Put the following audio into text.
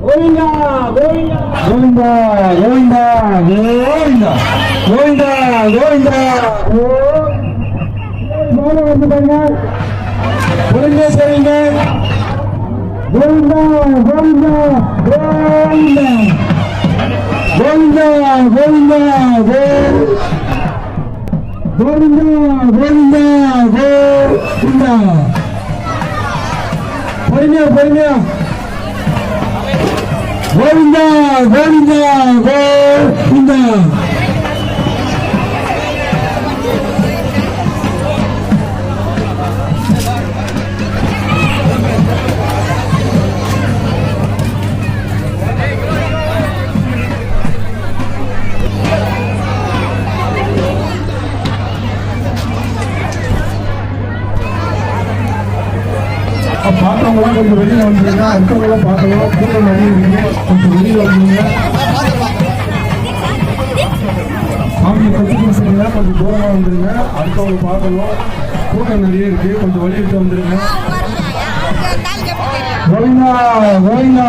கோவிந்தா கோவிந்தா கோவிந்தா கோவிந்தா கோவிந்தா கோவிந்தா வந்து பாருங்க ஒழுங்கே சரிங்க கோவிந்தா கோவிந்தா கோவிந்தா கோவிந்தா கோவிந்தா கோவிந்தா கோவிந்தா கோவிந்தா பொறுமையா பொறுமையா கோவிந்தா கோவிந்தா கோவிந்தா பார்த்தவங்களாம் கொஞ்சம் வெளியில் வந்துருங்க. அடுத்தவங்களாம் பார்க்கலாம். கூட்டம் நிறைய இருக்கீங்க, கொஞ்சம் வெளியில் வந்துருங்க. சாமியை பற்றி பேசுறீங்க, கொஞ்சம் தூரமாக வந்துருங்க. அடுத்தவங்க பார்க்கணும். கூட்டம் நிறைய இருக்கு, கொஞ்சம் வெளியிட்டு வந்துருங்க. கோவிந்தா கோவிந்தா.